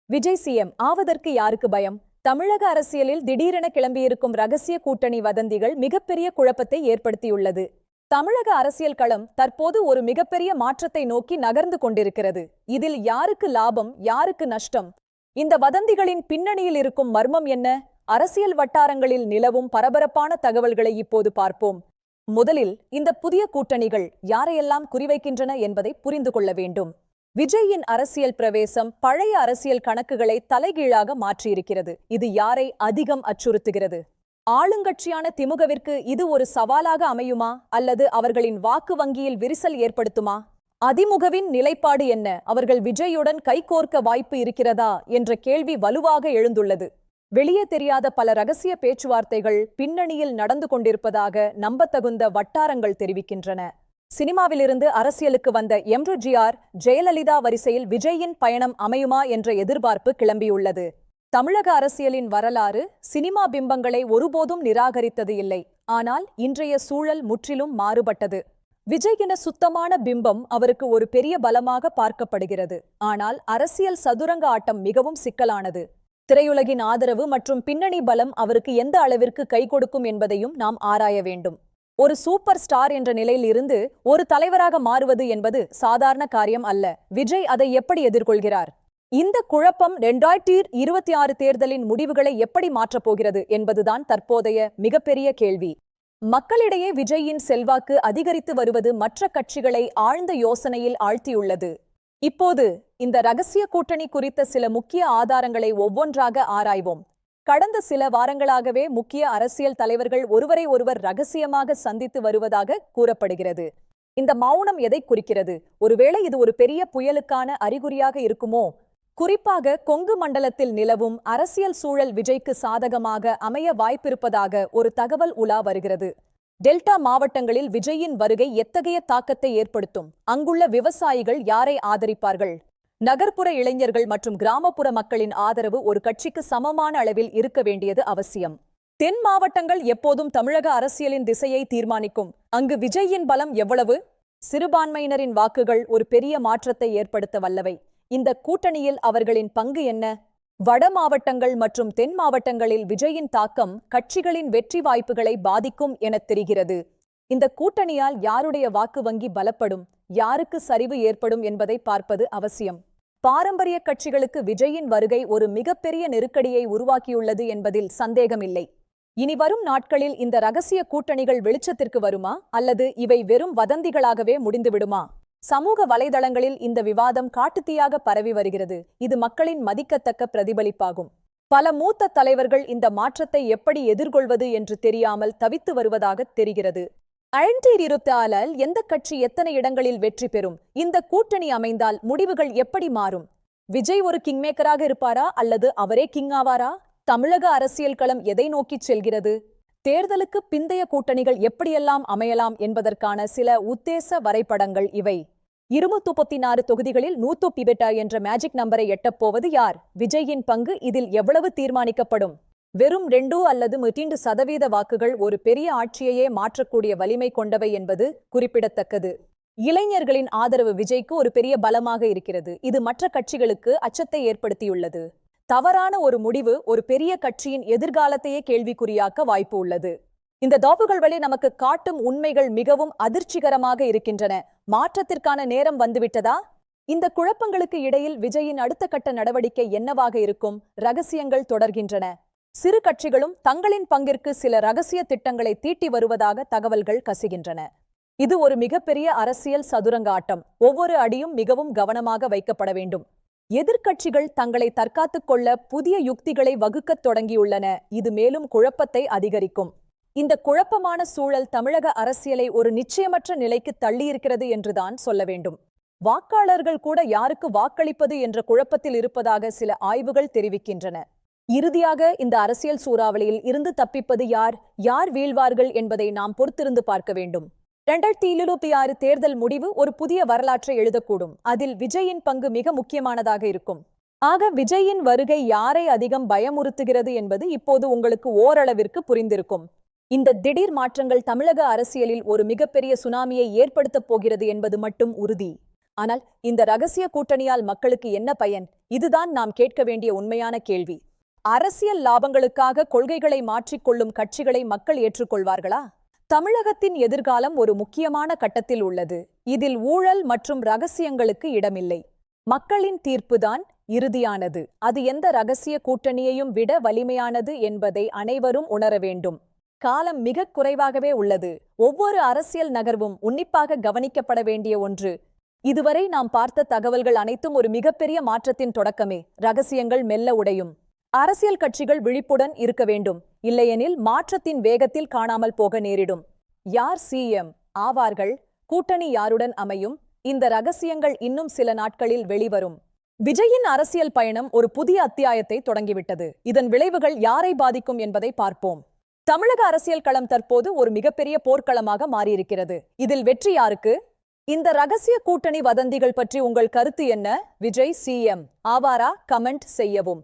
Vijay CM ஆவதற்கு யாருக்கு பயம்? தமிழக அரசியலில் திடீரென கிளம்பியிருக்கும் ரகசிய கூட்டணி வதந்திகள் மிகப்பெரிய குழப்பத்தை ஏற்படுத்தியுள்ளது. தமிழக அரசியல் களம் தற்போது ஒரு மிகப்பெரிய மாற்றத்தை நோக்கி நகர்ந்து கொண்டிருக்கிறது. இதில் யாருக்கு லாபம், யாருக்கு நஷ்டம்? இந்த வதந்திகளின் பின்னணியில் இருக்கும் மர்மம் என்ன? அரசியல் வட்டாரங்களில் நிலவும் பரபரப்பான தகவல்களை இப்போது பார்ப்போம். முதலில் இந்த புதிய கூட்டணிகள் யாரையெல்லாம் குறிவைக்கின்றன என்பதை புரிந்து கொள்ள வேண்டும். விஜயின் அரசியல் பிரவேசம் பழைய அரசியல் கணக்குகளை தலைகீழாக மாற்றியிருக்கிறது. இது யாரை அதிகம் அச்சுறுத்துகிறது? ஆளுங்கட்சியான திமுகவிற்கு இது ஒரு சவாலாக அமையுமா, அல்லது அவர்களின் வாக்கு வங்கியில் விரிசல் ஏற்படுத்துமா? அதிமுகவின் நிலைப்பாடு என்ன? அவர்கள் விஜயுடன் கைகோர்க்க வாய்ப்பு இருக்கிறதா என்ற கேள்வி வலுவாக எழுந்துள்ளது. வெளியே தெரியாத பல ரகசிய பேச்சுவார்த்தைகள் பின்னணியில் நடந்து கொண்டிருப்பதாக நம்பத்தகுந்த வட்டாரங்கள் தெரிவிக்கின்றன. சினிமாவிலிருந்து அரசியலுக்கு வந்த எம்ஜிஆர், ஜெயலலிதா வரிசையில் விஜயின் பயணம் அமையுமா என்ற எதிர்பார்ப்பு கிளம்பியுள்ளது. தமிழக அரசியலின் வரலாறு சினிமா பிம்பங்களை ஒருபோதும் நிராகரித்தது இல்லை. ஆனால் இன்றைய சூழல் முற்றிலும் மாறுபட்டது. விஜய் என சுத்தமான பிம்பம் அவருக்கு ஒரு பெரிய பலமாக பார்க்கப்படுகிறது. ஆனால் அரசியல் சதுரங்க ஆட்டம் மிகவும் சிக்கலானது. திரையுலகின் ஆதரவு மற்றும் பின்னணி பலம் அவருக்கு எந்த அளவிற்கு கை கொடுக்கும் என்பதையும் நாம் ஆராய வேண்டும். ஒரு சூப்பர் ஸ்டார் என்ற நிலையில் இருந்து ஒரு தலைவராக மாறுவது என்பது சாதாரண காரியம் அல்ல. விஜய் அதை எப்படி எதிர்கொள்கிறார்? இந்த குழப்பம் 2026 தேர்தலின் முடிவுகளை எப்படி மாற்றப் போகிறது என்பதுதான் தற்போதைய மிகப்பெரிய கேள்வி. மக்களிடையே விஜயின் செல்வாக்கு அதிகரித்து வருவது மற்ற கட்சிகளை ஆழ்ந்த யோசனையில் ஆழ்த்தியுள்ளது. இப்போது இந்த ரகசிய கூட்டணி குறித்த சில முக்கிய ஆதாரங்களை ஒவ்வொன்றாக ஆராய்வோம். கடந்த சில வாரங்களாகவே முக்கிய அரசியல் தலைவர்கள் ஒருவரை ஒருவர் ரகசியமாக சந்தித்து வருவதாக கூறப்படுகிறது. இந்த மௌனம் எதை குறிக்கிறது? ஒருவேளை இது ஒரு பெரிய புயலுக்கான அறிகுறியாக இருக்குமோ? குறிப்பாக கொங்கு மண்டலத்தில் நிலவும் அரசியல் சூழல் விஜய்க்கு சாதகமாக அமைய வாய்ப்பிருப்பதாக ஒரு தகவல் உலா வருகிறது. டெல்டா மாவட்டங்களில் விஜயின் வருகை எத்தகைய தாக்கத்தை ஏற்படுத்தும்? அங்குள்ள விவசாயிகள் யாரை ஆதரிப்பார்கள்? நகர்ப்புற இளைஞர்கள் மற்றும் கிராமப்புற மக்களின் ஆதரவு ஒரு கட்சிக்கு சமமான அளவில் இருக்க வேண்டியது அவசியம். தென் மாவட்டங்கள் எப்போதும் தமிழக அரசியலின் திசையை தீர்மானிக்கும். அங்கு விஜயின் பலம் எவ்வளவு? சிறுபான்மையினரின் வாக்குகள் ஒரு பெரிய மாற்றத்தை ஏற்படுத்த வல்லவை. இந்த கூட்டணியில் அவர்களின் பங்கு என்ன? வட மாவட்டங்கள் மற்றும் தென் மாவட்டங்களில் விஜயின் தாக்கம் கட்சிகளின் வெற்றி வாய்ப்புகளை பாதிக்கும் என தெரிகிறது. இந்த கூட்டணியால் யாருடைய வாக்கு வங்கி பலப்படும், யாருக்கு சரிவு ஏற்படும் என்பதை பார்ப்பது அவசியம். பாரம்பரிய கட்சிகளுக்கு விஜயின் வருகை ஒரு மிகப்பெரிய நெருக்கடியை உருவாக்கியுள்ளது என்பதில் சந்தேகமில்லை. இனி வரும் நாட்களில் இந்த ரகசிய கூட்டணிகள் வெளிச்சத்திற்கு வருமா, அல்லது இவை வெறும் வதந்திகளாகவே முடிந்துவிடுமா? சமூக வலைதளங்களில் இந்த விவாதம் காட்டுத்தீயாக பரவி வருகிறது. இது மக்களின் மதிக்கத்தக்க பிரதிபலிப்பாகும். பல மூத்த தலைவர்கள் இந்த மாற்றத்தை எப்படி எதிர்கொள்வது என்று தெரியாமல் தவித்து வருவதாக தெரிகிறது. 2024 எந்த கட்சி எத்தனை இடங்களில் வெற்றி பெறும்? இந்த கூட்டணி அமைந்தால் முடிவுகள் எப்படி மாறும்? விஜய் ஒரு கிங்மேக்கராக இருப்பாரா, அல்லது அவரே கிங் ஆவாரா? தமிழக அரசியல் களம் எதை நோக்கிச் செல்கிறது? தேர்தலுக்கு பிந்தைய கூட்டணிகள் எப்படியெல்லாம் அமையலாம் என்பதற்கான சில உத்தேச வரைபடங்கள் இவை. 236 தொகுதிகளில் 100 என்ற மேஜிக் நம்பரை எட்டப்போவது யார்? விஜயின் பங்கு இதில் எவ்வளவு தீர்மானிக்கப்படும்? வெறும் 2 அல்லது 3% வாக்குகள் ஒரு பெரிய ஆட்சியையே மாற்றக்கூடிய வலிமை கொண்டவை என்பது குறிப்பிடத்தக்கது. இளைஞர்களின் ஆதரவு விஜய்க்கு ஒரு பெரிய பலமாக இருக்கிறது. இது மற்ற கட்சிகளுக்கு அச்சத்தை ஏற்படுத்தியுள்ளது. தவறான ஒரு முடிவு ஒரு பெரிய கட்சியின் எதிர்காலத்தையே கேள்விக்குறியாக்க வாய்ப்பு உள்ளது. இந்த தோப்புகள் வழி நமக்கு காட்டும் உண்மைகள் மிகவும் அதிர்ச்சிகரமாக இருக்கின்றன. மாற்றத்திற்கான நேரம் வந்துவிட்டதா? இந்த குழப்பங்களுக்கு இடையில் விஜயின் அடுத்த கட்ட நடவடிக்கை என்னவாக இருக்கும்? ரகசியங்கள் தொடர்கின்றன. சிறு கட்சிகளும் தங்களின் பங்கிற்கு சில ரகசிய திட்டங்களை தீட்டி வருவதாக தகவல்கள் கசிகின்றன. இது ஒரு மிகப்பெரிய அரசியல் சதுரங்க ஆட்டம். ஒவ்வொரு அடியும் மிகவும் கவனமாக வைக்கப்பட வேண்டும். எதிர்க்கட்சிகள் தங்களை தற்காத்துக் கொள்ள புதிய யுக்திகளை வகுக்கத் தொடங்கியுள்ளன. இது மேலும் குழப்பத்தை அதிகரிக்கும். இந்த குழப்பமான சூழல் தமிழக அரசியலை ஒரு நிச்சயமற்ற நிலைக்கு தள்ளியிருக்கிறது என்றுதான் சொல்ல வேண்டும். வாக்காளர்கள் கூட யாருக்கு வாக்களிப்பது என்ற குழப்பத்தில் இருப்பதாக சில ஆய்வுகள் தெரிவிக்கின்றன. இறுதியாக இந்த அரசியல் சூறாவளியில் இருந்து தப்பிப்பது யார், யார் வீழ்வார்கள் என்பதை நாம் பொறுத்திருந்து பார்க்க வேண்டும். 2026 தேர்தல் முடிவு ஒரு புதிய வரலாற்றை எழுதக்கூடும். அதில் விஜயின் பங்கு மிக முக்கியமானதாக இருக்கும். ஆக விஜயின் வருகை யாரை அதிகம் பயமுறுத்துகிறது என்பது இப்போது உங்களுக்கு ஓரளவிற்கு புரிந்திருக்கும். இந்த திடீர் மாற்றங்கள் தமிழக அரசியலில் ஒரு மிகப்பெரிய சுனாமியை ஏற்படுத்தப் போகிறது என்பது மட்டும் உறுதி. ஆனால் இந்த ரகசிய கூட்டணியால் மக்களுக்கு என்ன பயன்? இதுதான் நாம் கேட்க வேண்டிய உண்மையான கேள்வி. அரசியல் லாபங்களுக்காக கொள்கைகளை மாற்றிக்கொள்ளும் கட்சிகளை மக்கள் ஏற்றுக்கொள்வார்களா? தமிழகத்தின் எதிர்காலம் ஒரு முக்கியமான கட்டத்தில் உள்ளது. இதில் ஊழல் மற்றும் ரகசியங்களுக்கு இடமில்லை. மக்களின் தீர்ப்புதான் இறுதியானது. அது எந்த ரகசிய கூட்டணியையும் விட வலிமையானது என்பதை அனைவரும் உணர வேண்டும். காலம் மிகக் குறைவாகவே உள்ளது. ஒவ்வொரு அரசியல் நகர்வும் உன்னிப்பாக கவனிக்கப்பட வேண்டிய ஒன்று. இதுவரை நாம் பார்த்த தகவல்கள் அனைத்தும் ஒரு மிகப்பெரிய மாற்றத்தின் தொடக்கமே. ரகசியங்கள் மெல்ல உடையும். அரசியல் கட்சிகள் விழிப்புடன் இருக்க வேண்டும். இல்லையெனில் மாற்றத்தின் வேகத்தில் காணாமல் போக நேரிடும். யார் சிஎம் ஆவார்கள்? கூட்டணி யாருடன் அமையும்? இந்த ரகசியங்கள் இன்னும் சில நாட்களில் வெளிவரும். விஜயின் அரசியல் பயணம் ஒரு புதிய அத்தியாயத்தை தொடங்கிவிட்டது. இதன் விளைவுகள் யாரை பாதிக்கும் என்பதை பார்ப்போம். தமிழக அரசியல் களம் தற்போது ஒரு மிகப்பெரிய போர்க்களமாக மாறியிருக்கிறது. இதில் வெற்றி யாருக்கு? இந்த ரகசிய கூட்டணி வதந்திகள் பற்றி உங்கள் கருத்து என்ன? விஜய் சிஎம் ஆவாரா? கமெண்ட் செய்யவும்.